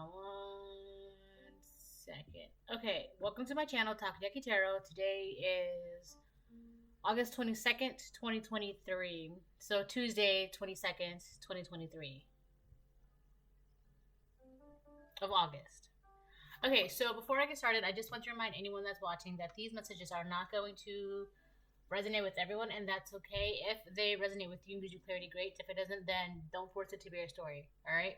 One second. Okay, welcome to my channel, Takoyaki Tarot. Today is August 22nd, 2023. So Tuesday, 22nd, 2023 of August. Okay, so before I get started, I just want to remind anyone that's watching that these messages are not going to resonate with everyone, and that's okay. If they resonate with you and gives you clarity, great. If it doesn't, then don't force it to be your story, alright?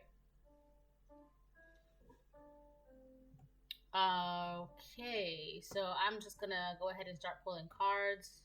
Okay, so I'm just gonna go ahead and start pulling cards.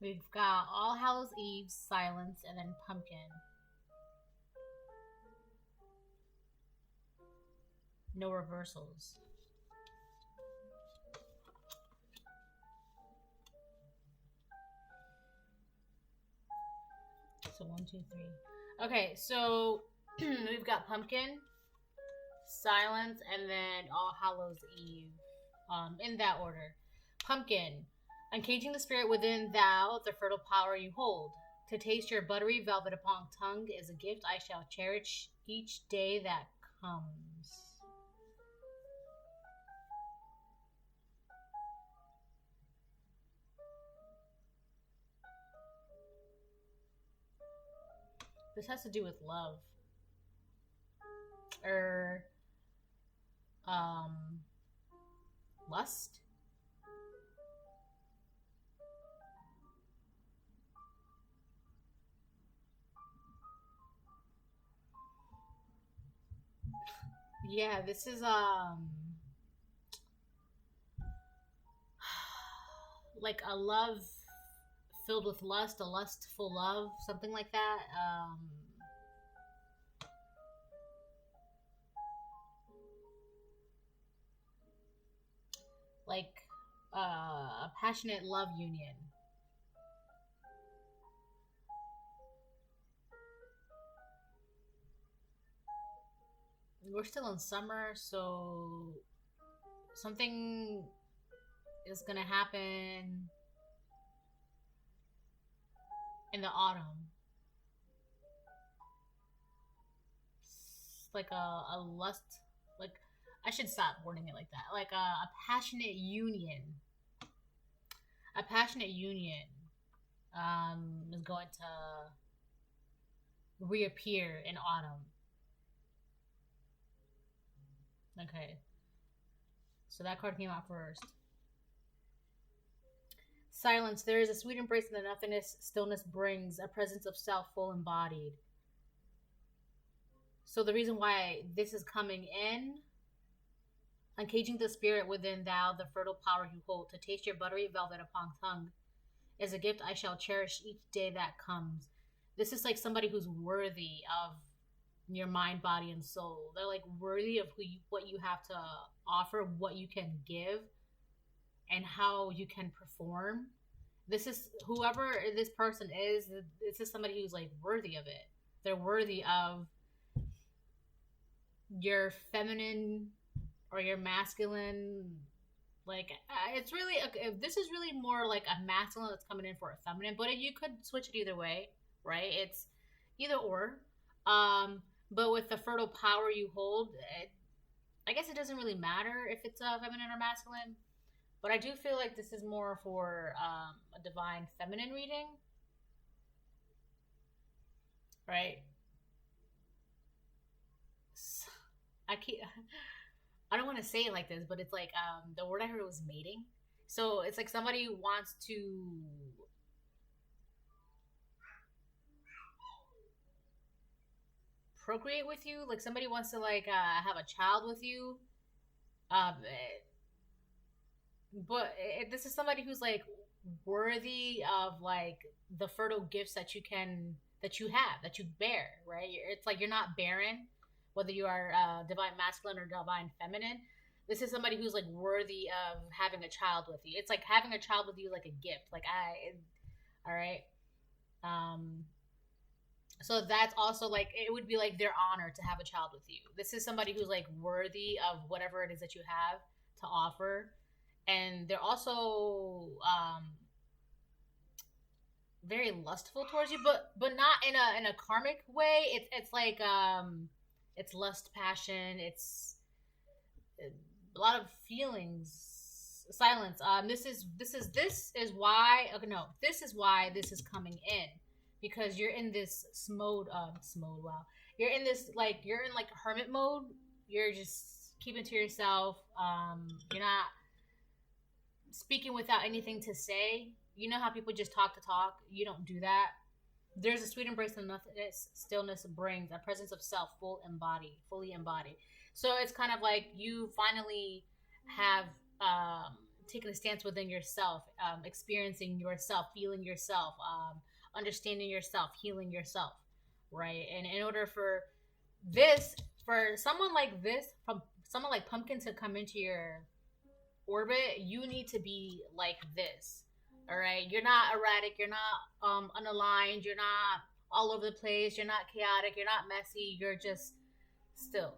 We've got All Hallows Eve, Silence, and then Pumpkin. No reversals. So 1, 2, 3. Okay, so we've got Pumpkin, Silence, and then All Hallows Eve. In that order. Pumpkin. Uncaging the spirit within thou, the fertile power you hold. To taste your buttery velvet upon tongue is a gift I shall cherish each day that comes. This has to do with love. Lust? Yeah, this is like a love filled with lust, a lustful love, something like that. Like a passionate love union. We're still in summer, so something is gonna happen in the autumn. It's like a lust, like, I should stop wording it like that. Like a passionate union. A passionate union is going to reappear in autumn. Okay. So that card came out first. Silence. There is a sweet embrace in the nothingness stillness brings, a presence of self full embodied. So the reason why this is coming in, uncaging the spirit within thou, the fertile power you hold, to taste your buttery velvet upon tongue, is a gift I shall cherish each day that comes. This is like somebody who's worthy of your mind, body, and soul. They're like worthy of what you have to offer, what you can give, and how you can perform. This is whoever this person is. This is somebody who's like worthy of it. They're worthy of your feminine or your masculine. Like it's really this is really more like a masculine that's coming in for a feminine, but you could switch it either way, right? It's either or. But with the fertile power you hold, I guess it doesn't really matter if it's feminine or masculine. But I do feel like this is more for a divine feminine reading, right? I keep I don't want to say it like this, but it's like the word I heard was mating. So it's like somebody wants to procreate with you, like somebody wants to like have a child with you. Um, but this is somebody who's like worthy of like the fertile gifts that you have that you bear, right? It's like you're not barren, whether you are divine masculine or divine feminine. This is somebody who's like worthy of having a child with you. It's like having a child with you like a gift. Like all right. Um, so that's also like it would be like their honor to have a child with you. This is somebody who's like worthy of whatever it is that you have to offer, and they're also very lustful towards you, but not in a karmic way. It's like it's lust, passion. It's a lot of feelings, silence. This is why. Okay, no, this is why this is coming in, because you're in this mode. Wow, you're in this like you're in like hermit mode. You're just keeping to yourself. You're not speaking without anything to say. You know how people just talk to talk? You don't do that. There's a sweet embrace and nothingness, stillness brings a presence of self, fully embodied. So it's kind of like you finally have taken a stance within yourself, experiencing yourself, feeling yourself, understanding yourself, healing yourself, right? And in order for this, for someone like this, from someone like Pumpkin to come into your orbit, you need to be like this. All right, you're not erratic, you're not unaligned, you're not all over the place, you're not chaotic, you're not messy, you're just still.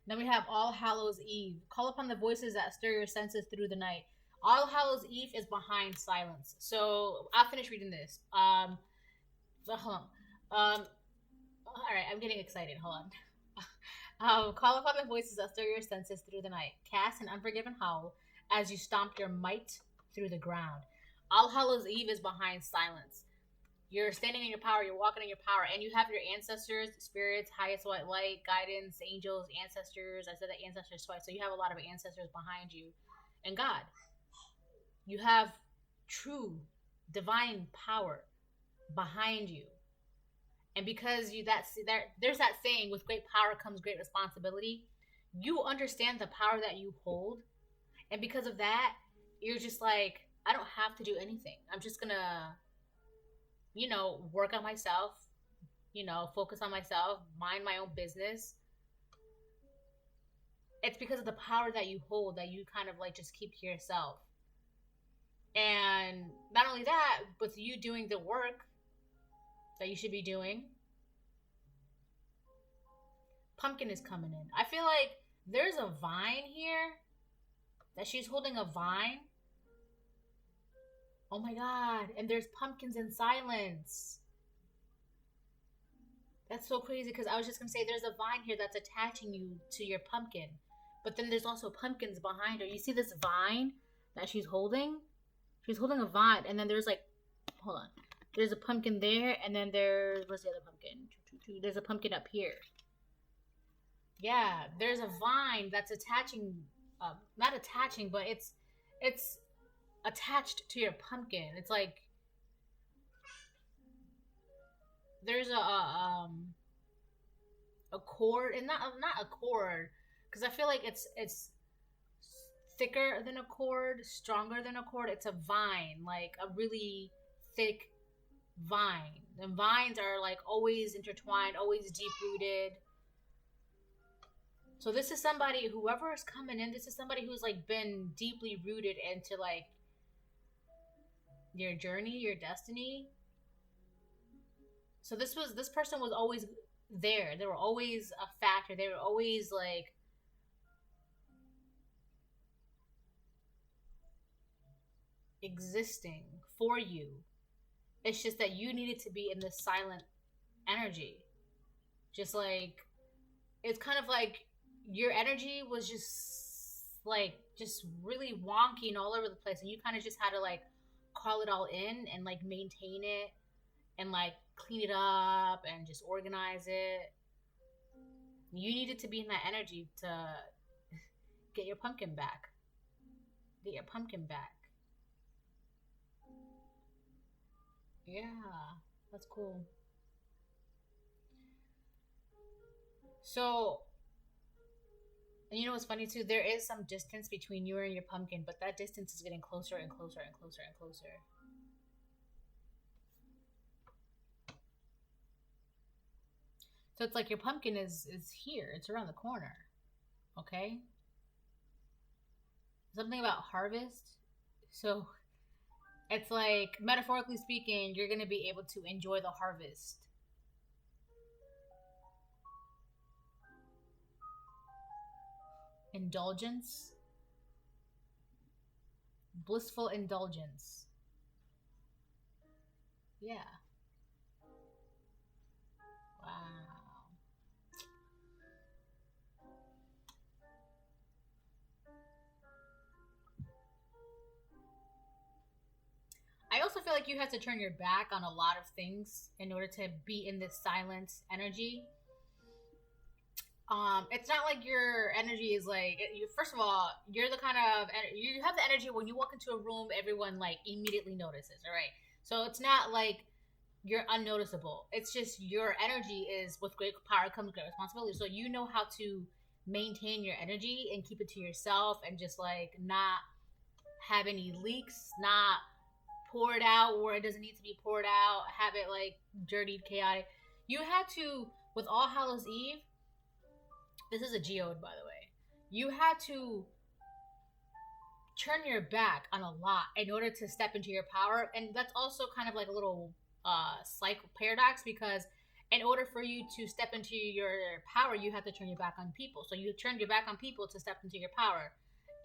Then we have All Hallows Eve. Call upon the voices that stir your senses through the night. All Hallows Eve is behind silence. So I'll finish reading this. Hold on. All right, I'm getting excited. Hold on. Call upon the voices that stir your senses through the night. Cast an unforgiven howl as you stomp your might through the ground. All Hallows Eve is behind silence. You're standing in your power, you're walking in your power, and you have your ancestors, spirits, highest white light, guidance, angels, ancestors. I said that ancestors twice, so you have a lot of ancestors behind you. And God. You have true divine power behind you. And because there's that saying, with great power comes great responsibility. You understand the power that you hold. And because of that, you're just like, I don't have to do anything. I'm just going to, work on myself, focus on myself, mind my own business. It's because of the power that you hold that you kind of like just keep to yourself. And not only that, but you doing the work that you should be doing. Pumpkin is coming in. I feel like there's a vine here. That she's holding a vine. Oh my god. And there's pumpkins in silence. That's so crazy, because I was just going to say there's a vine here that's attaching you to your pumpkin. But then there's also pumpkins behind her. You see this vine that she's holding? She's holding a vine. And then there's like, hold on. There's a pumpkin there. And then where's the other pumpkin? There's a pumpkin up here. Yeah, there's a vine that's attaching... not attaching, but it's attached to your pumpkin. It's like there's a cord, and not a cord, because I feel like it's thicker than a cord, stronger than a cord. It's a vine, like a really thick vine. And vines are like always intertwined, always deep rooted. So this is somebody, whoever is coming in, this is somebody who's like been deeply rooted into like your journey, your destiny. So this person was always there. They were always a factor. They were always like existing for you. It's just that you needed to be in this silent energy. Just like it's kind of like your energy was just really wonky and all over the place, and you kind of just had to like call it all in and like maintain it and like clean it up and just organize it. You needed to be in that energy to get your pumpkin back. Get your pumpkin back. Yeah, that's cool. So, and you know what's funny too? There is some distance between you and your pumpkin, but that distance is getting closer and closer and closer and closer. So it's like your pumpkin is here. It's around the corner. Okay? Something about harvest. So it's like metaphorically speaking, you're going to be able to enjoy the harvest. Indulgence. Blissful indulgence. Yeah. Wow. I also feel like you have to turn your back on a lot of things in order to be in this silence energy. It's not like your energy is like you. First of all, you're the kind of you have the energy when you walk into a room, everyone like immediately notices. All right, so it's not like you're unnoticeable. It's just your energy is with great power comes great responsibility. So you know how to maintain your energy and keep it to yourself and just like not have any leaks, not pour it out where it doesn't need to be poured out, have it like dirty, chaotic. You had to with All Hallows Eve. This is a geode, by the way. You had to turn your back on a lot in order to step into your power, and that's also kind of like a little cycle paradox because in order for you to step into your power, you have to turn your back on people. So you turn your back on people to step into your power,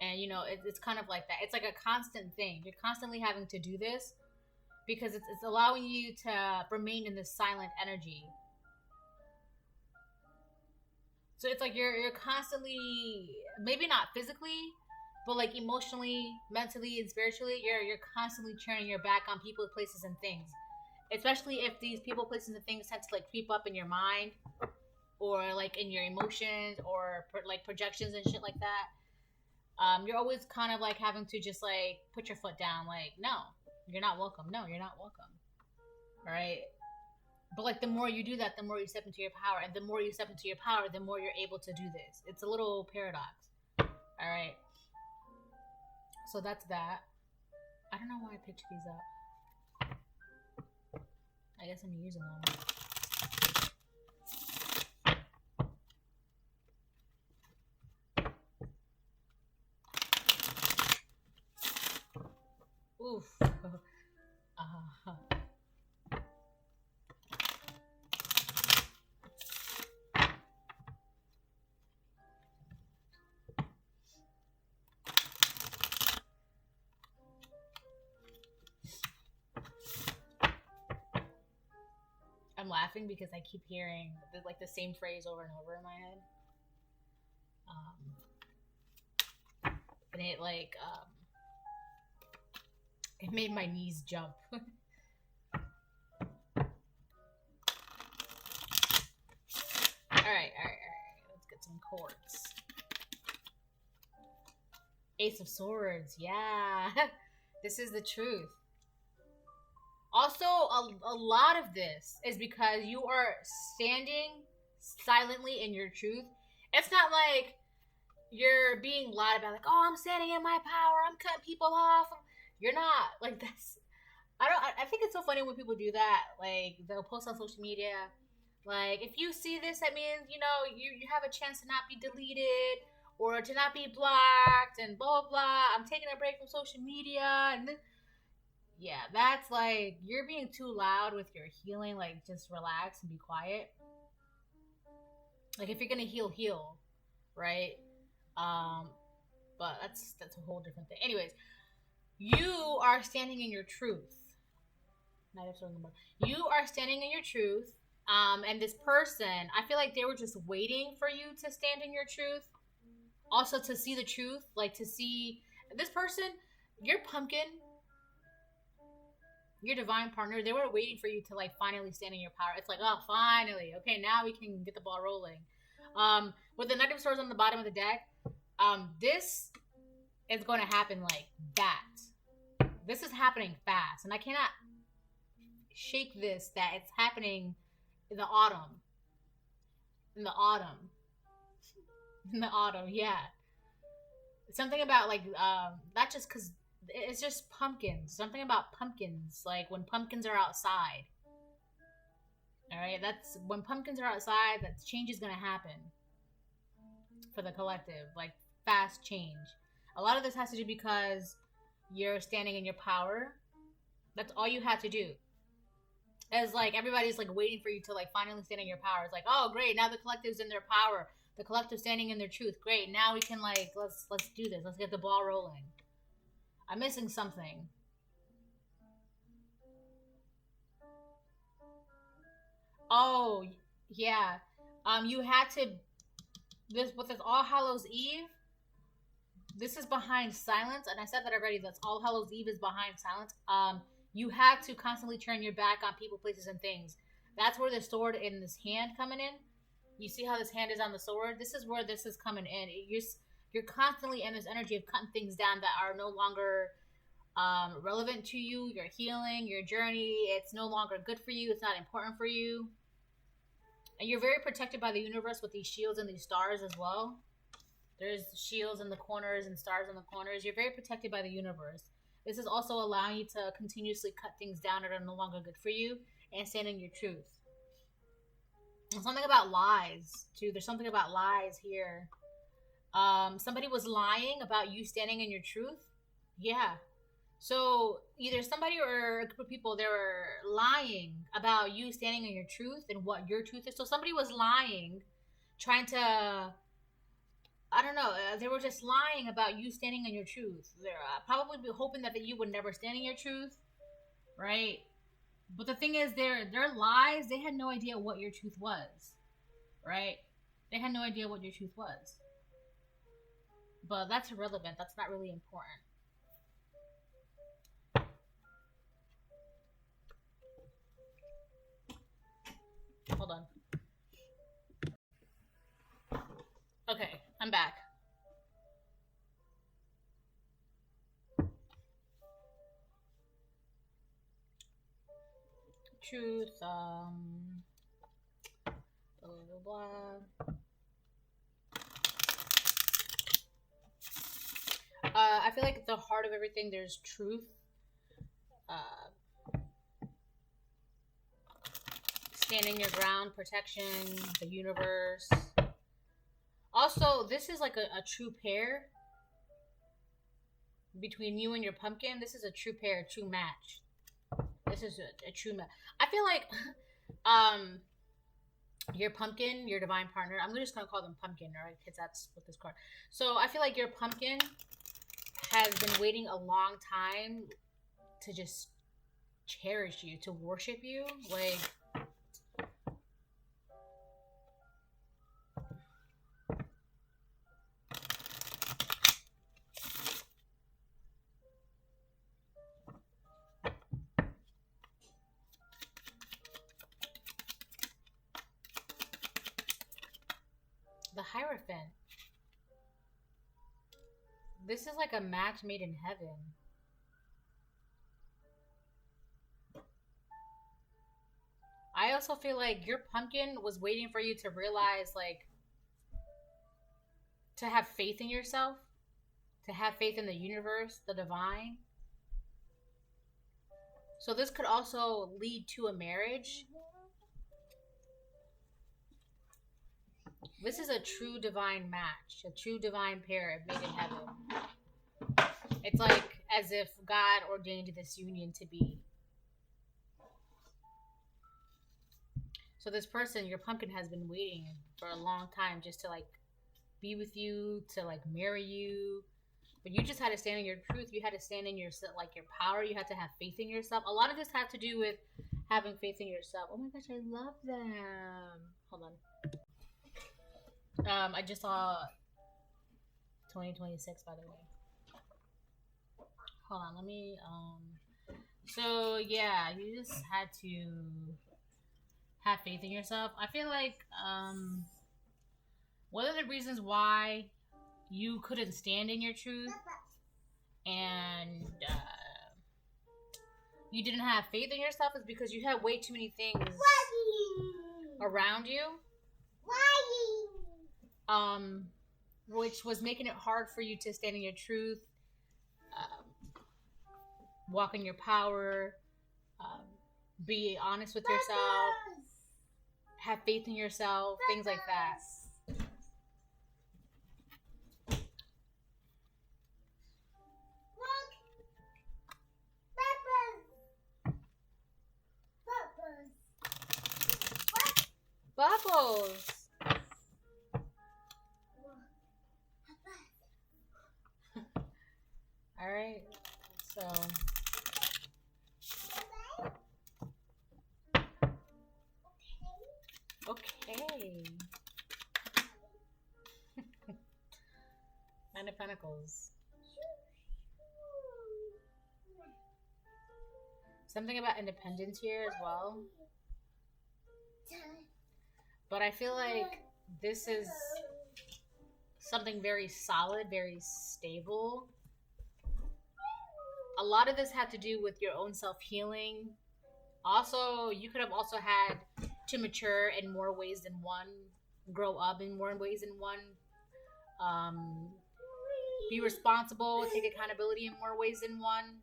and you know it's kind of like that. It's like a constant thing. You're constantly having to do this because it's allowing you to remain in this silent energy. So it's like you're constantly, maybe not physically, but like emotionally, mentally, and spiritually, you're constantly turning your back on people, places, and things. Especially if these people, places, and things tend to like creep up in your mind, or like in your emotions, or like projections and shit like that. You're always kind of like having to just like put your foot down, like no, you're not welcome. No, you're not welcome. All right. But like the more you do that, the more you step into your power, and the more you step into your power, the more you're able to do this. It's a little paradox. All right. So that's that. I don't know why I picked these up. I guess I'm using them. Oof. I'm laughing because I keep hearing like the same phrase over and over in my head. And it like it made my knees jump. All right. Let's get some chords. Ace of Swords, yeah. This is the truth. Also, a lot of this is because you are standing silently in your truth. It's not like you're being loud about like, oh, I'm standing in my power, I'm cutting people off. You're not like this. I think it's so funny when people do that. Like they'll post on social media, like if you see this, that means you know you have a chance to not be deleted or to not be blocked and blah blah blah. I'm taking a break from social media and Yeah, that's like you're being too loud with your healing. Like, just relax and be quiet. Like, if you're gonna heal, heal, right? Um, but that's a whole different thing. Anyways, you are standing in your truth. You are standing in your truth. And this person, I feel like they were just waiting for you to stand in your truth. Also, to see the truth, like to see this person, your pumpkin, your divine partner, they were waiting for you to like finally stand in your power. It's like, oh, finally, okay, now we can get the ball rolling. With the Knight of Swords on the bottom of the deck, this is going to happen like that. This is happening fast, and I cannot shake this that it's happening in the autumn. In the autumn. In the autumn, yeah. Something about like not just because it's just pumpkins. Something about pumpkins, like when pumpkins are outside. All right, that's when pumpkins are outside. That change is gonna happen for the collective, like fast change. A lot of this has to do because you're standing in your power. That's all you have to do. As like everybody's like waiting for you to like finally stand in your power. It's like, oh great, now the collective's in their power. The collective standing in their truth. Great, now we can like let's do this. Let's get the ball rolling. I'm missing something. Oh yeah. You had to this with this All Hallows Eve. This is behind silence, and I said that already. That's All Hallows Eve is behind silence. You have to constantly turn your back on people, places, and things. That's where the sword in this hand coming in. You see how this hand is on the sword? This is where this is coming in. You're constantly in this energy of cutting things down that are no longer relevant to you, your healing, your journey. It's no longer good for you. It's not important for you. And you're very protected by the universe with these shields and these stars as well. There's shields in the corners and stars in the corners. You're very protected by the universe. This is also allowing you to continuously cut things down that are no longer good for you and stand in your truth. And something about lies, too. There's something about lies here. Somebody was lying about you standing in your truth. Yeah. So either somebody or a group of people, they were lying about you standing in your truth and what your truth is. So somebody was lying, trying to, I don't know, they were just lying about you standing in your truth. They're probably hoping that you would never stand in your truth, right? But the thing is, their lies, they had no idea what your truth was, right? They had no idea what your truth was. But that's irrelevant. That's not really important. Hold on. Okay, I'm back. Truth, blah, blah, blah. I feel like at the heart of everything, there's truth. Standing your ground, protection, the universe. Also, this is like a true pair between you and your pumpkin. This is a true pair, a true match. This is a true match. I feel like your pumpkin, your divine partner, I'm just gonna call them pumpkin, right? Because that's what this card. So I feel like your pumpkin has been waiting a long time to just cherish you, to worship you. Like, the Hierophant. This is like a match made in heaven. I also feel like your pumpkin was waiting for you to realize, like, to have faith in yourself, to have faith in the universe, the divine. So this could also lead to a marriage. This is a true divine match, a true divine pair made in heaven. It's like as if God ordained this union to be. So this person, your pumpkin, has been waiting for a long time just to like be with you, to like marry you. But you just had to stand in your truth. You had to stand in your like your power. You had to have faith in yourself. A lot of this had to do with having faith in yourself. Oh my gosh, I love them. Hold on. I just saw 2026, by the way. Hold on, let me so yeah, you just had to have faith in yourself. I feel like one of the reasons why you couldn't stand in your truth and you didn't have faith in yourself is because you had way too many things around you, which was making it hard for you to stand in your truth, walk in your power, be honest with yourself, have faith in yourself, things like that. Bubbles. All right. So. Okay. Nine of Pentacles. Something about independence here as well. But I feel like this is something very solid, very stable. A lot of this had to do with your own self-healing. Also, you could have also had to mature in more ways than one, grow up in more ways than one, be responsible, take accountability in more ways than one.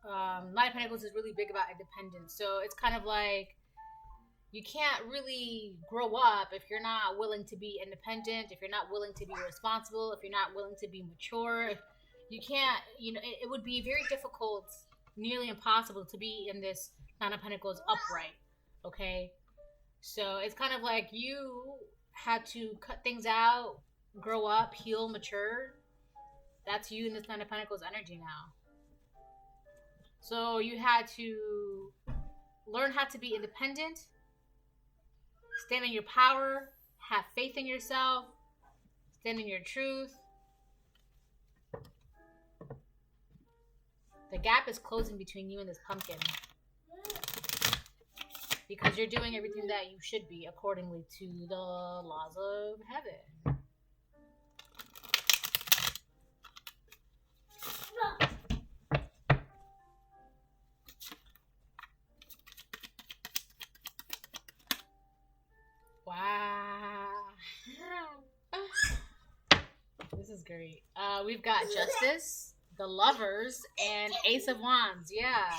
Nine of Pentacles is really big about independence. So it's kind of like you can't really grow up if you're not willing to be independent, if you're not willing to be responsible, if you're not willing to be mature. You can't, it would be very difficult, nearly impossible to be in this Nine of Pentacles upright, okay? So it's kind of like you had to cut things out, grow up, heal, mature. That's you in this Nine of Pentacles energy now. So you had to learn how to be independent, stand in your power, have faith in yourself, stand in your truth. The gap is closing between you and this pumpkin because you're doing everything that you should be accordingly to the laws of heaven. Wow. This is great. We've got Justice, the Lovers, and Ace of Wands. Yeah.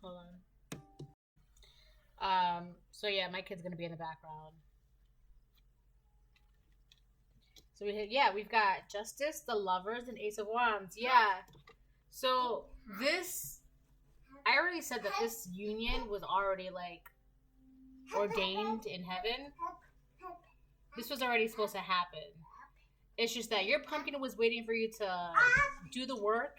Hold on. So yeah, my kid's gonna be in the background. So we've got Justice, the Lovers, and Ace of Wands. Yeah. So this, I already said that this union was already like ordained in heaven. This was already supposed to happen. It's just that your pumpkin was waiting for you to do the work,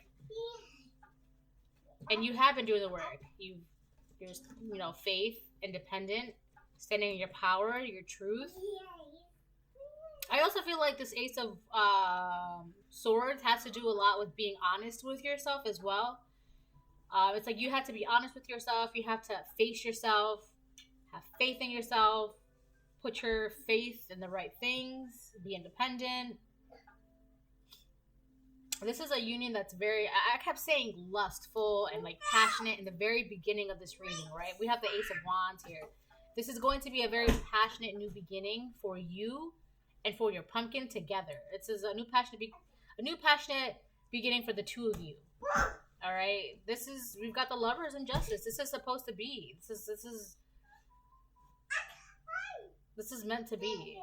and you have been doing the work. You're faith, independent, standing in your power, your truth. I also feel like this Ace of Swords has to do a lot with being honest with yourself as well. It's like you have to be honest with yourself. You have to face yourself, have faith in yourself, put your faith in the right things, be independent. This is a union that's very, I kept saying lustful and like passionate in the very beginning of this reading, right? We have the Ace of Wands here. This is going to be a very passionate new beginning for you and for your pumpkin together. This is a new passionate beginning for the two of you. All right. We've got the Lovers and Justice. This is supposed to be. This is meant to be.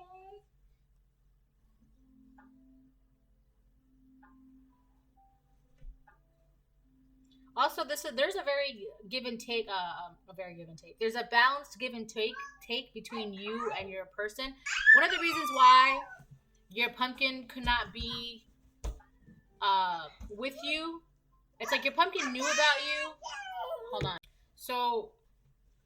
Also, there's a very give and take, a very give and take. There's a balanced give and take between you and your person. One of the reasons why your pumpkin could not be with you, it's like your pumpkin knew about you. Hold on. So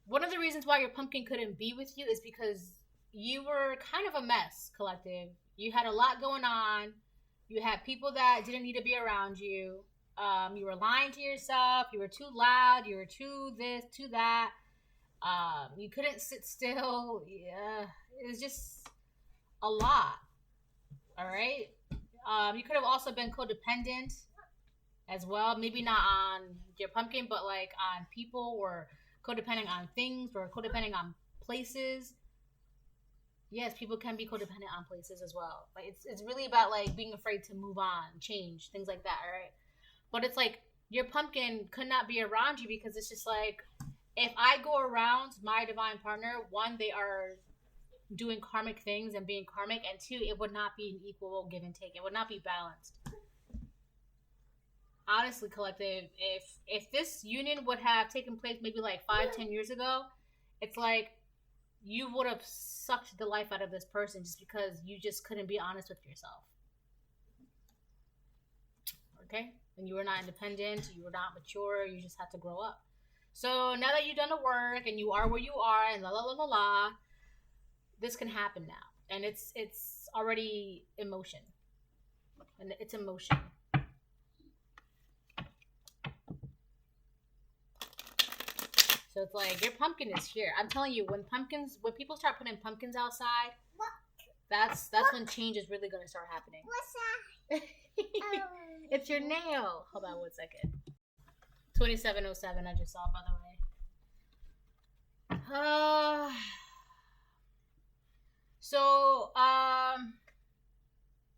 one of the reasons why your pumpkin couldn't be with you is because you were kind of a mess, collective. You had a lot going on. You had people that didn't need to be around you. You were lying to yourself. You were too loud. You were too this, too that. You couldn't sit still. Yeah, it was just a lot. All right. You could have also been codependent as well. Maybe not on your pumpkin, but like on people, or codependent on things, or codependent on places. Yes, people can be codependent on places as well. Like it's really about like being afraid to move on, change, things like that, all right? But it's like your pumpkin could not be around you because it's just like, if I go around my divine partner, one, they are doing karmic things and being karmic, and two, it would not be an equal give and take. It would not be balanced. Honestly, collective, if this union would have taken place maybe like 5-10 years ago, it's like you would have sucked the life out of this person just because you just couldn't be honest with yourself. Okay? And you were not independent, you were not mature, you just had to grow up. So now that you've done the work and you are where you are and la la la la la, this can happen now. And it's already emotion. And it's emotion. So it's like your pumpkin is here. I'm telling you, when people start putting pumpkins outside, that's when change is really gonna start happening. What's that? It's your nail. Hold on 1 second. 2707 I just saw, by the way. So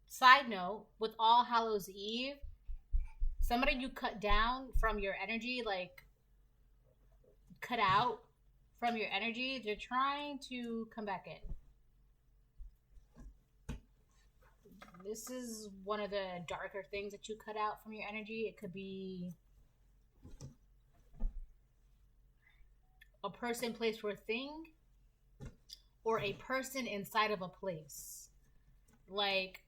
side note, with All Hallows Eve, somebody you cut down from your energy, like cut out from your energy, they're trying to come back in. This is one of the darker things that you cut out from your energy. It could be a person, place, or thing, or a person inside of a place. Like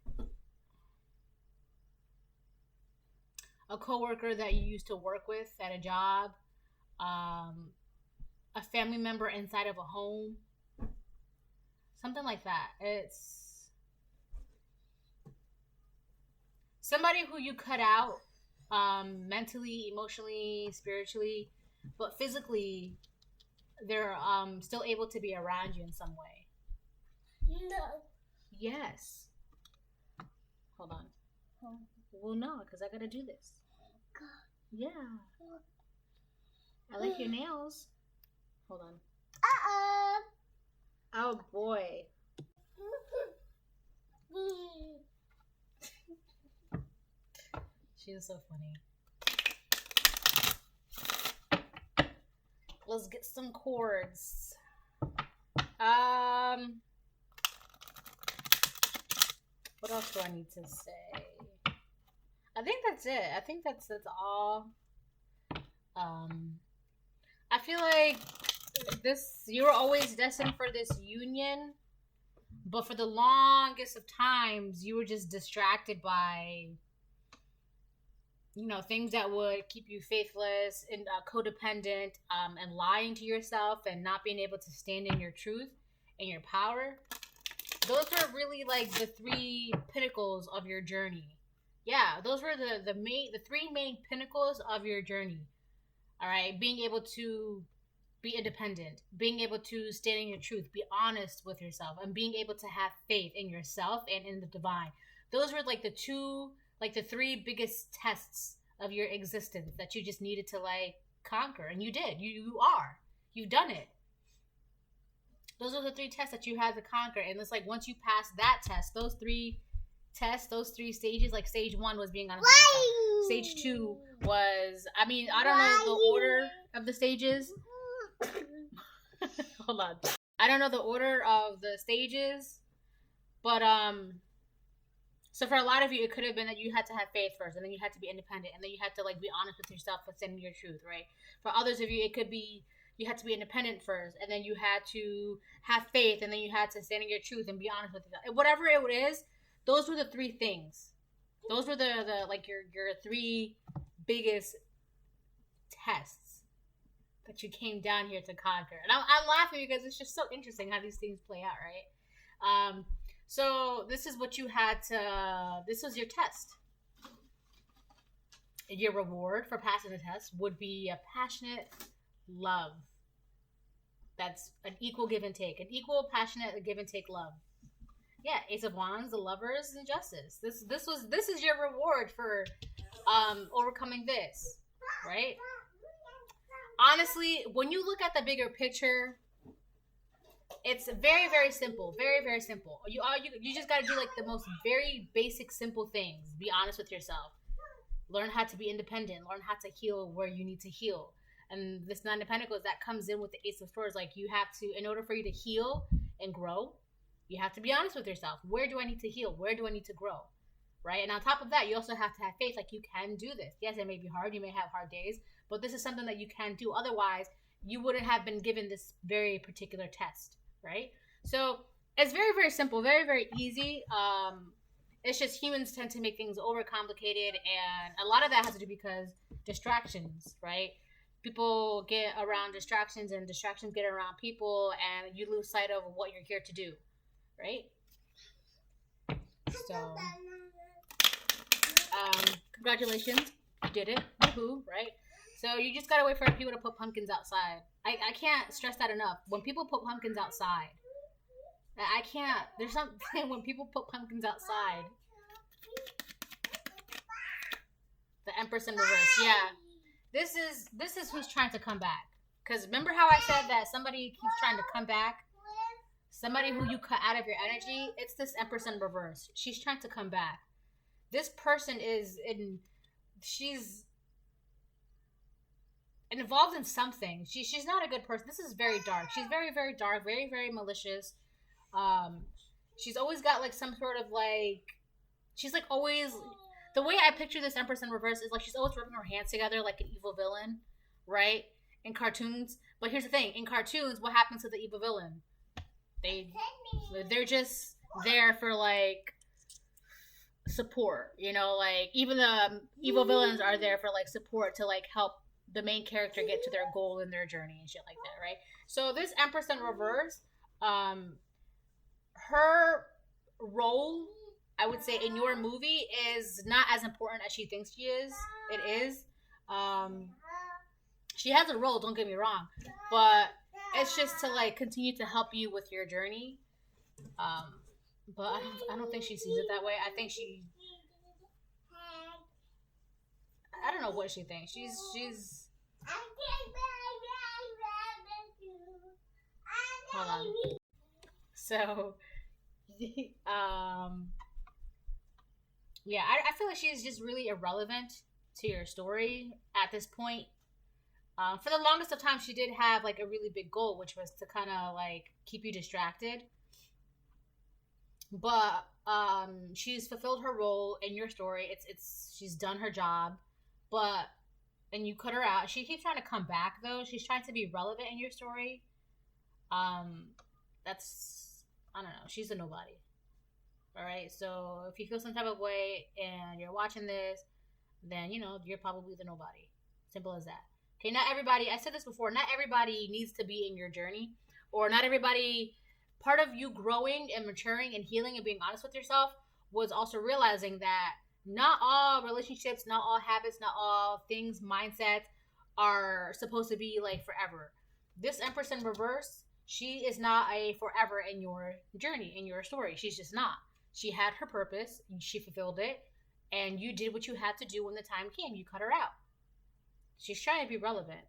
a coworker that you used to work with at a job, a family member inside of a home, something like that. It's somebody who you cut out, mentally, emotionally, spiritually, but physically they're still able to be around you in some way. No. Yes. Hold on. Well, no, because I gotta do this. Yeah. I like your nails. Hold on. Oh boy. She's so funny. Let's get some chords. What else do I need to say? I think that's it. I think that's all. I feel like you were always destined for this union, but for the longest of times, you were just distracted by, things that would keep you faithless and codependent, and lying to yourself and not being able to stand in your truth and your power. Those were really like the 3 pinnacles of your journey. Yeah, those were the 3 main pinnacles of your journey. All right, being able to be independent, being able to stand in your truth, be honest with yourself, and being able to have faith in yourself and in the divine. Those were like the 3 biggest tests of your existence that you just needed to like conquer, and you did. You've done it. Those are the 3 tests that you had to conquer, and it's like once you pass that test, those 3 tests, those 3 stages, like stage 1 was being honest with yourself. Stage 2 was, I don't know the order of the stages. Hold on. I don't know the order of the stages, but So for a lot of you, it could have been that you had to have faith first, and then you had to be independent, and then you had to like be honest with yourself and send your truth, right? For others of you, it could be you had to be independent first, and then you had to have faith, and then you had to stand in your truth and be honest with yourself. Whatever it is, those were the three things. Those were the like your three biggest tests that you came down here to conquer. And I'm laughing because it's just so interesting how these things play out, right? So this is what you had to. This was your test. Your reward for passing the test would be a passionate love. That's an equal give and take, an equal passionate give and take love. Yeah, Ace of Wands, the Lovers, and Justice. This is your reward for overcoming this, right? Honestly, when you look at the bigger picture, it's very, very simple. Very, very simple. You just gotta do like the most very basic, simple things. Be honest with yourself. Learn how to be independent. Learn how to heal where you need to heal. And this Nine of Pentacles that comes in with the Ace of Swords, like you have to, in order for you to heal and grow, you have to be honest with yourself. Where do I need to heal? Where do I need to grow? Right? And on top of that, you also have to have faith. Like you can do this. Yes, it may be hard. You may have hard days, but this is something that you can do. Otherwise, you wouldn't have been given this very particular test. Right? So it's very, very simple, very, very easy. It's just humans tend to make things overcomplicated, and a lot of that has to do because distractions, right? People get around distractions, and distractions get around people, and you lose sight of what you're here to do, right? So, congratulations, you did it, woohoo, right? So you just gotta wait for people to put pumpkins outside. I can't stress that enough. When people put pumpkins outside, I can't. There's something when people put pumpkins outside. The Empress in reverse. Yeah. This is who's trying to come back. Because remember how I said that somebody keeps trying to come back? Somebody who you cut out of your energy? It's this Empress in reverse. She's trying to come back. This person she's involved in something. She's not a good person. This is very dark. She's very, very dark, very, very malicious. She's always got like some sort of like, she's like always, the way I picture this Empress in reverse is like she's always rubbing her hands together like an evil villain, right? In cartoons. But here's the thing, in cartoons, what happens to the evil villain? They're just there for like support, you know, like even the evil villains are there for like support to like help the main character get to their goal in their journey and shit like that, right? So this Empress in reverse, her role, I would say, in your movie is not as important as she thinks she is. It is. She has a role, don't get me wrong, but it's just to like continue to help you with your journey. But I don't think she sees it that way. I think I don't know what she thinks. She's. Hold on. So, yeah, I feel like she's just really irrelevant to your story at this point. For the longest of time, she did have like a really big goal, which was to kind of like keep you distracted. But she's fulfilled her role in your story. She's done her job, and you cut her out. She keeps trying to come back though. She's trying to be relevant in your story. That's, I don't know. She's a nobody. All right. So if you feel some type of way and you're watching this, then you're probably the nobody. Simple as that. Okay. Not everybody. I said this before. Not everybody needs to be in your journey, or not everybody. Part of you growing and maturing and healing and being honest with yourself was also realizing that not all relationships, not all habits, not all things, mindsets are supposed to be like forever. This Empress in reverse, she is not a forever in your journey, in your story. She's just not. She had her purpose, she fulfilled it, and you did what you had to do when the time came. You cut her out. She's trying to be relevant,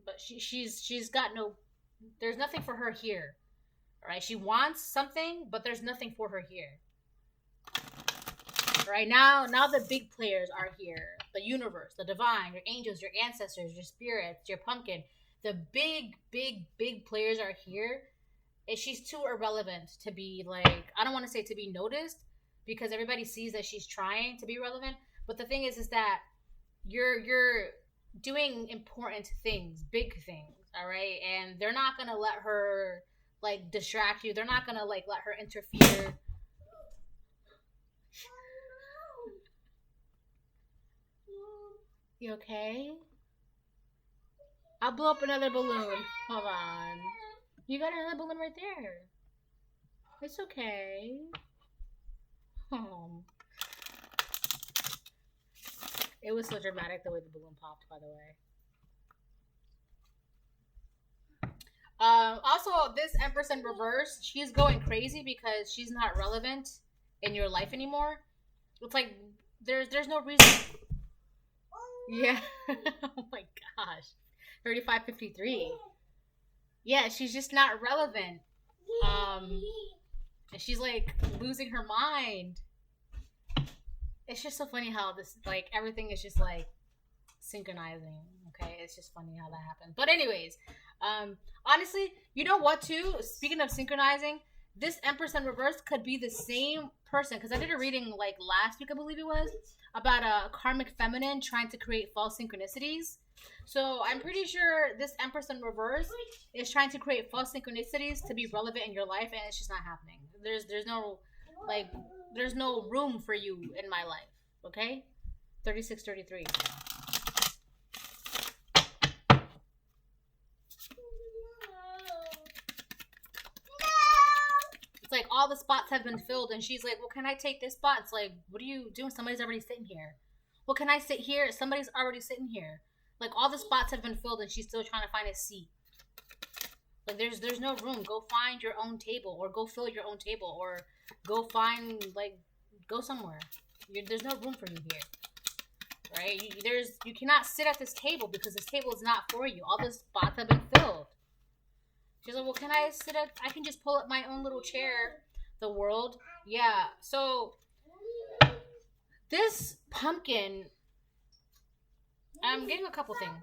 but she's got no. There's nothing for her here. Right? She wants something, but there's nothing for her here. Right now the big players are here. The universe, the divine, your angels, your ancestors, your spirits, your pumpkin. The big, big, big players are here. And she's too irrelevant to be like, I don't want to say to be noticed, because everybody sees that she's trying to be relevant. But the thing is that you're doing important things, big things, all right? And they're not gonna let her like distract you. They're not gonna like let her interfere. You okay? I'll blow up another balloon. Hold on. You got another balloon right there. It's okay. Oh. It was so dramatic the way the balloon popped, by the way. Also, this Empress in reverse, she's going crazy because she's not relevant in your life anymore. It's like there's no reason. Yeah. Oh my gosh. 3553. Yeah, she's just not relevant. And she's like losing her mind. It's just so funny how this like everything is just like synchronizing. Okay, it's just funny how that happens. But anyways, honestly, you know what too? Speaking of synchronizing, this Empress in reverse could be the same person, because I did a reading like last week, I believe it was, about a karmic feminine trying to create false synchronicities. So I'm pretty sure this Empress in reverse is trying to create false synchronicities to be relevant in your life, and it's just not happening. There's no room for you in my life. Okay, 3633. It's like all the spots have been filled, and she's like, well, can I take this spot? It's like, what are you doing? Somebody's already sitting here. Well, can I sit here? Somebody's already sitting here. Like, all the spots have been filled, and she's still trying to find a seat. Like, there's no room. Go find your own table, or go fill your own table, or go find, like, go somewhere. There's no room for you here. Right? You cannot sit at this table because this table is not for you. All the spots have been filled. She's like, well, can I sit at, I can just pull up my own little chair. The world. Yeah. So, this pumpkin, I'm getting a couple things.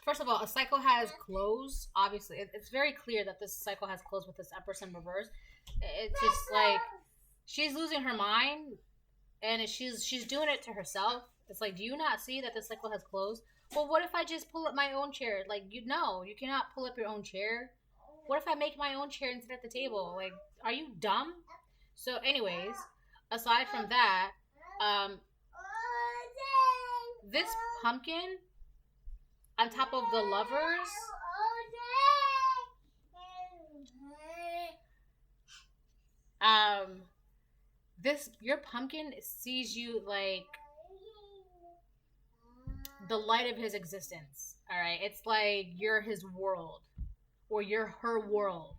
First of all, a cycle has closed. Obviously, it's very clear that this cycle has closed with this Empress in reverse. It's just like, she's losing her mind, and she's doing it to herself. It's like, do you not see that the cycle has closed? Well, what if I just pull up my own chair? Like, you cannot pull up your own chair. What if I make my own chair and sit at the table? Like, are you dumb? So, anyways, aside from that, this pumpkin on top of the lovers, your pumpkin sees you like the light of his existence. All right, it's like you're his world, or you're her world.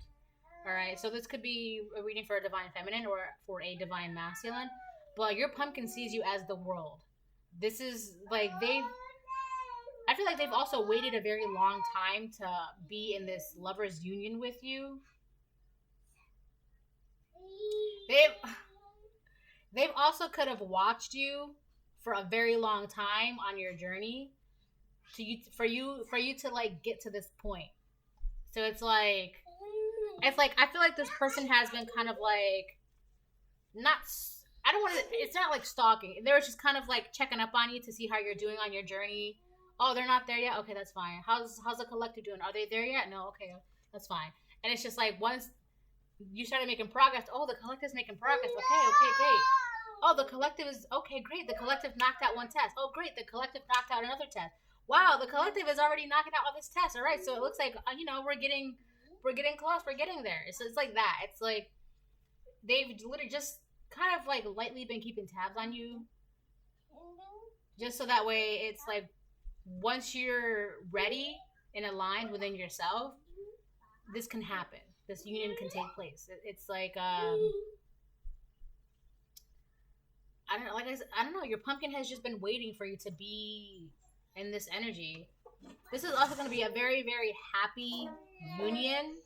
All right, so this could be a reading for a divine feminine or for a divine masculine, but your pumpkin sees you as the world. This is like I feel like they've also waited a very long time to be in this lover's union with you. They've also could have watched you for a very long time on your journey for you to like get to this point. So it's like I feel like this person has been kind of like it's not like stalking. They were just kind of like checking up on you to see how you're doing on your journey. Oh, they're not there yet? Okay, that's fine. How's the collective doing? Are they there yet? No, okay, that's fine. And it's just like once you started making progress, oh, the collective's making progress. Okay, great. Oh, the collective is okay, great. The collective knocked out one test. Oh, great. The collective knocked out another test. Wow, the collective is already knocking out all this tests. All right, so it looks like we're getting close. We're getting there. So it's like that. It's like they've literally just kind of like lightly been keeping tabs on you, just so that way it's like once you're ready and aligned within yourself, this can happen. This union can take place. It's like I don't know. Like I don't know. Your pumpkin has just been waiting for you to be in this energy. This is also going to be a very, very happy union.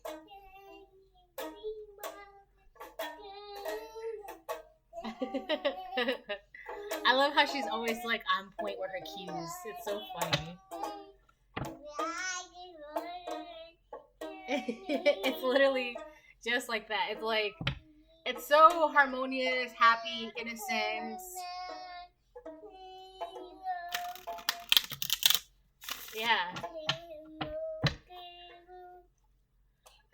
I love how she's always like on point with her cues. It's so funny. It's literally just like that. It's like It's so harmonious, happy, innocent. Yeah.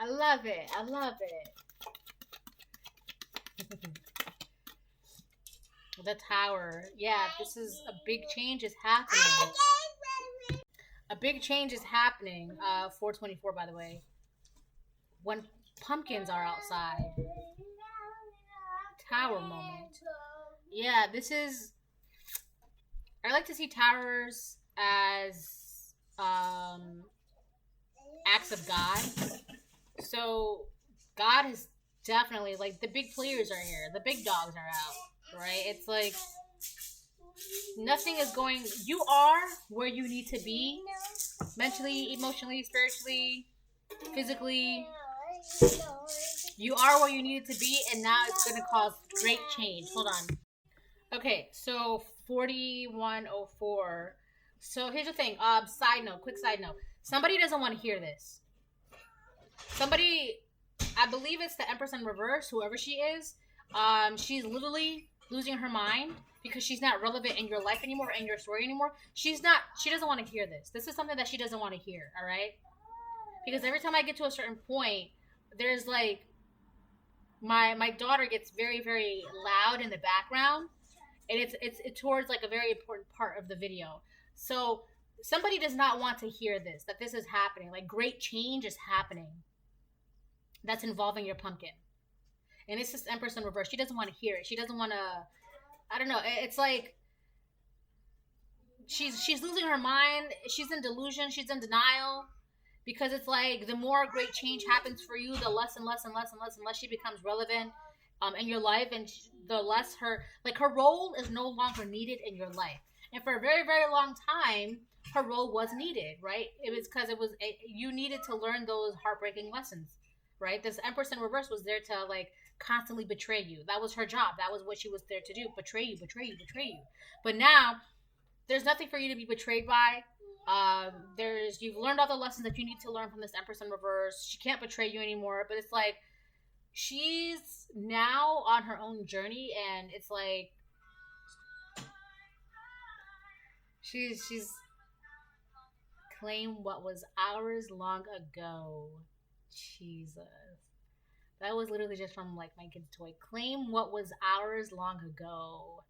I love it. I love it. The tower. Yeah, this is a big change is happening. A big change is happening. 424, by the way. When pumpkins are outside. Tower moment. Yeah, this is. I like to see towers as acts of God. So God is definitely like the big players are here. The big dogs are out, right? It's like nothing is going. You are where you need to be, mentally, emotionally, spiritually, physically. You are where you needed to be, and now it's going to cause great change. Hold on. Okay, so 4104. So here's the thing. Side note, quick side note. Somebody doesn't want to hear this. Somebody, I believe it's the Empress in reverse, whoever she is. She's literally losing her mind because she's not relevant in your life anymore, in your story anymore. She doesn't want to hear this. This is something that she doesn't want to hear, all right? Because every time I get to a certain point, there's like, my daughter gets very, very loud in the background. And it's towards like a very important part of the video. So somebody does not want to hear this, that this is happening. Like great change is happening. That's involving your pumpkin. And it's just Empress in reverse. She doesn't want to hear it. She doesn't want to, I don't know. It's like she's losing her mind. She's in delusion. She's in denial. Because it's like the more great change happens for you, the less and less and less and less and less she becomes relevant in your life, and the less her role is no longer needed in your life. And for a very, very long time, her role was needed, right? It was because you needed to learn those heartbreaking lessons, right? This Empress in reverse was there to like constantly betray you. That was her job. That was what she was there to do: betray you, betray you, betray you. But now there's nothing for you to be betrayed by. You've learned all the lessons that you need to learn from this Empress in reverse. She can't betray you anymore. But it's like she's now on her own journey, and it's like she's claimed what was ours long ago. Jesus, that was literally just from like my kid's toy. Claim what was ours long ago.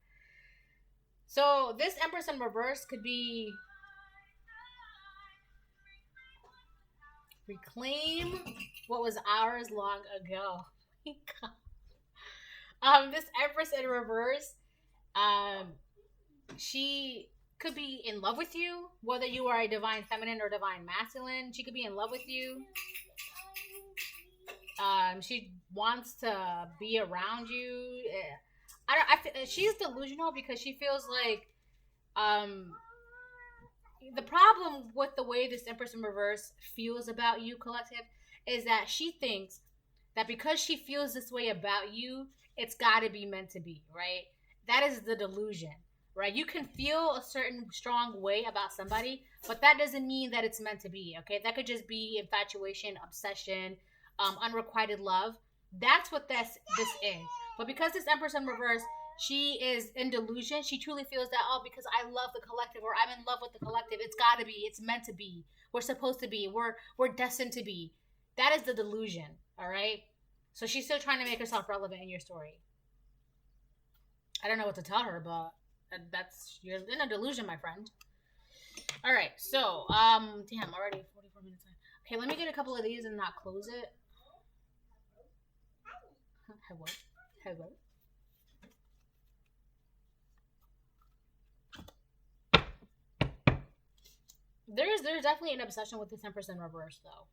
So this Empress in reverse could be reclaim what was ours long ago. Oh my God. This Empress in reverse, she could be in love with you, whether you are a divine feminine or divine masculine. She could be in love with you. She wants to be around you. She's delusional because she feels like, the problem with the way this Empress in reverse feels about you, collective, is that she thinks that because she feels this way about you, it's got to be meant to be, right? That is the delusion, right? You can feel a certain strong way about somebody, but that doesn't mean that it's meant to be, okay? That could just be infatuation, obsession, unrequited love. That's what this is. But because this Empress in reverse, she is in delusion. She truly feels that, oh, because I love the collective, or I'm in love with the collective, it's got to be, it's meant to be, we're supposed to be, we're destined to be. That is the delusion, all right? So she's still trying to make herself relevant in your story. I don't know what to tell her, but you're in a delusion, my friend. All right, so damn, already 44 minutes. Okay, let me get a couple of these and not close it. Hello. There's definitely an obsession with this Empress in reverse, though.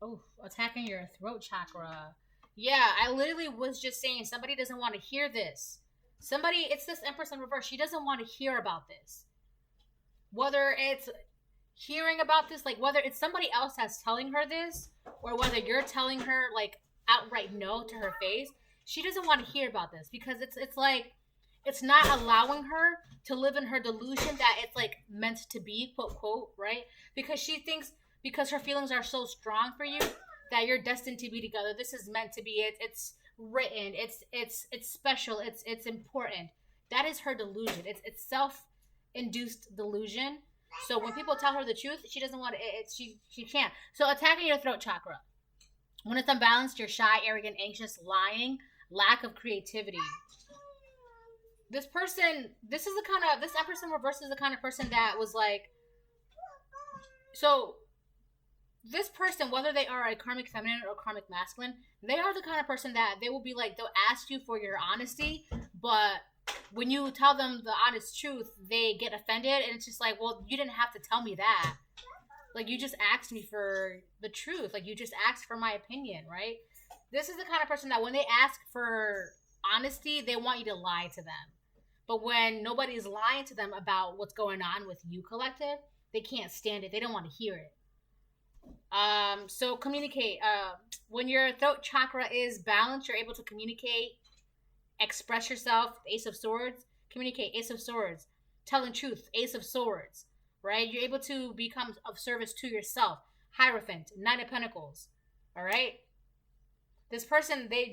Oh, attacking your throat chakra. Yeah, I literally was just saying somebody doesn't want to hear this. It's this Empress in reverse. She doesn't want to hear about this. Whether it's hearing about this, like whether it's somebody else that's telling her this, or whether you're telling her like outright no to her face, she doesn't want to hear about this because it's like it's not allowing her to live in her delusion that it's like meant to be, quote quote, right? Because she thinks because her feelings are so strong for you that you're destined to be together. This is meant to be. It's written. It's special. It's important. That is her delusion. It's self-induced delusion. So when people tell her the truth, she doesn't want it. She can't. So attacking your throat chakra. When it's unbalanced, you're shy, arrogant, anxious, lying, lack of creativity. This person, this Empress in reverse is the kind of person that was like, so this person, whether they are a karmic feminine or karmic masculine, they are the kind of person that they will be like, they'll ask you for your honesty, but when you tell them the honest truth, they get offended, and it's just like, well, you didn't have to tell me that. Like, you just asked me for the truth. Like, you just asked for my opinion, right? This is the kind of person that when they ask for honesty, they want you to lie to them. But when nobody's lying to them about what's going on with you, collective, they can't stand it. They don't want to hear it. So communicate. When your throat chakra is balanced, you're able to communicate, express yourself. Ace of Swords. Communicate. Ace of Swords. Telling truth. Ace of Swords. Right? You're able to become of service to yourself. Hierophant. Nine of Pentacles. All right? This person, they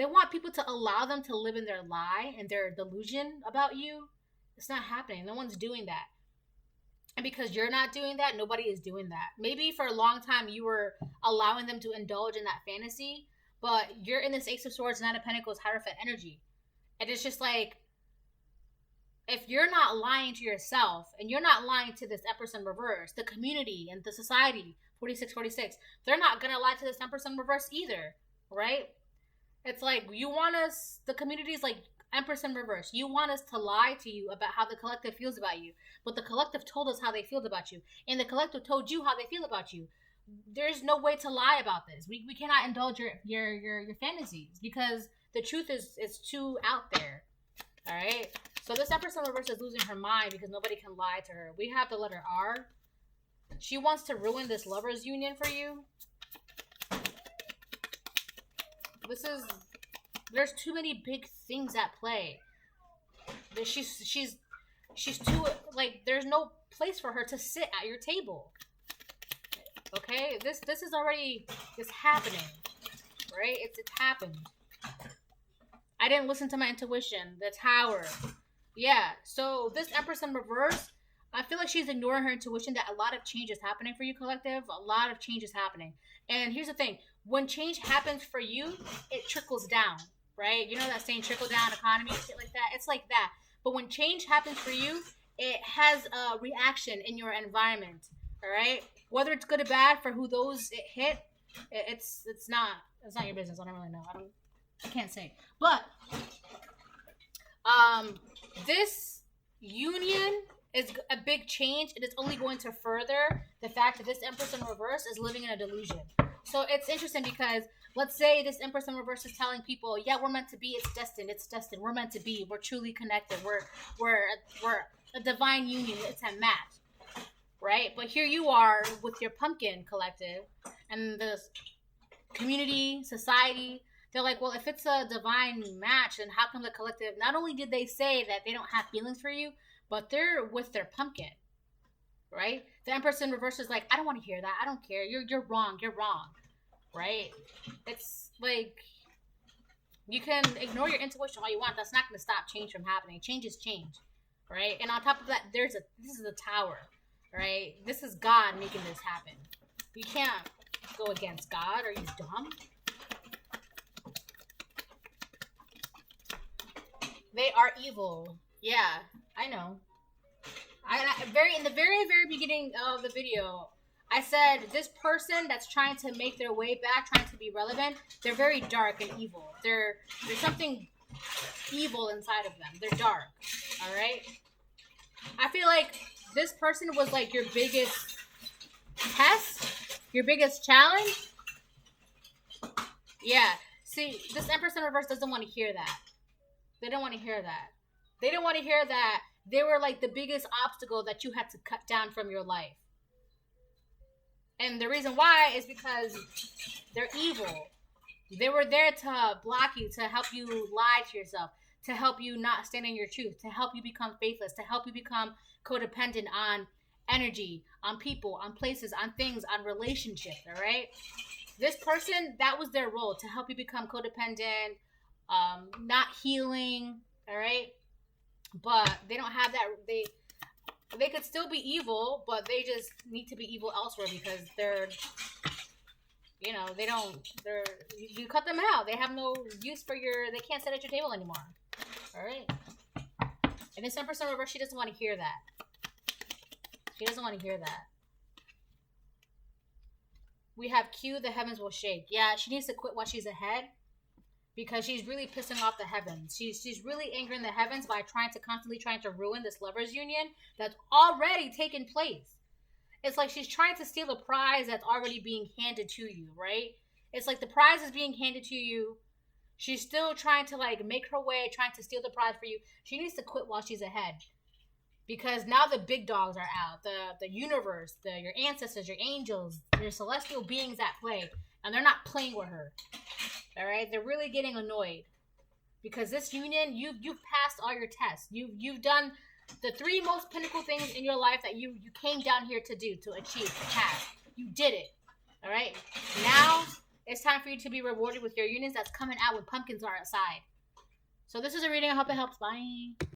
want people to allow them to live in their lie and their delusion about you. It's not happening. No one's doing that. And because you're not doing that, nobody is doing that. Maybe for a long time you were allowing them to indulge in that fantasy, but you're in this Ace of Swords, Nine of Pentacles, Hierophant energy. And it's just like, if you're not lying to yourself and you're not lying to this Empress in reverse, the community and the society, 4646, they're not going to lie to this Empress in reverse either, right? It's like, you want us, the community's like Empress in reverse. You want us to lie to you about how the collective feels about you. But the collective told us how they feel about you. And the collective told you how they feel about you. There's no way to lie about this. We cannot indulge your fantasies because the truth is too out there. All right? So this Empress in reverse is losing her mind because nobody can lie to her. We have the letter R. She wants to ruin this lover's union for you. There's too many big things at play. She's too, like, there's no place for her to sit at your table. Okay? This is already, it's happening. Right? It's happened. I didn't listen to my intuition. The Tower. Yeah. So this Empress in reverse, I feel like she's ignoring her intuition that a lot of change is happening for you, collective. A lot of change is happening. And here's the thing. When change happens for you, it trickles down, right? You know that saying, trickle down economy, shit like that? It's like that. But when change happens for you, it has a reaction in your environment, all right? Whether it's good or bad for who those it hit, it's not your business. I don't really know. I can't say. But this union is a big change. It is only going to further the fact that this Empress in reverse is living in a delusion. So it's interesting because let's say this Empress in reverse is telling people, yeah, we're meant to be. It's destined. We're meant to be. We're truly connected. We're a divine union. It's a match, right? But here you are with your pumpkin collective and the community, society. They're like, well, if it's a divine match, then how come the collective, not only did they say that they don't have feelings for you, but they're with their pumpkin, right? The Empress in reverse is like, I don't want to hear that. I don't care. You're wrong. You're wrong, right? It's like, you can ignore your intuition all you want. That's not going to stop change from happening. Change is change, right? And on top of that, this is the Tower, right? This is God making this happen. You can't go against God. Are you dumb? They are evil. Yeah, I know. In the very, very beginning of the video, I said this person that's trying to make their way back, trying to be relevant, they're very dark and evil. There's something evil inside of them. They're dark. All right? I feel like this person was like your biggest test, your biggest challenge. Yeah. See, this Empress in reverse doesn't want to hear that. They don't want to hear that. They don't want to hear that they were like the biggest obstacle that you had to cut down from your life. And the reason why is because they're evil. They were there to block you, to help you lie to yourself, to help you not stand in your truth, to help you become faithless, to help you become codependent on energy, on people, on places, on things, on relationships, all right? This person, that was their role, to help you become codependent, not healing, all right? But they don't have that. They could still be evil, but they just need to be evil elsewhere because they're, they don't. They're you cut them out. They have no use for your. They can't sit at your table anymore. All right. And this Empress in reverse, she doesn't want to hear that. She doesn't want to hear that. We have Q, the heavens will shake. Yeah, she needs to quit while she's ahead because she's really pissing off the heavens. She's really angering the heavens by constantly trying to ruin this lovers union that's already taken place. It's like she's trying to steal a prize that's already being handed to you, right? It's like the prize is being handed to you. She's still trying to make her way, trying to steal the prize for you. She needs to quit while she's ahead. Because now the big dogs are out. The universe, your ancestors, your angels, your celestial beings at play. And they're not playing with her. All right? They're really getting annoyed. Because this union, you've passed all your tests. You've done the 3 most pinnacle things in your life that you came down here to do, to achieve, to pass. You did it. All right? Now, it's time for you to be rewarded with your unions that's coming out when pumpkins are outside. So this is a reading. I hope it helps. Bye.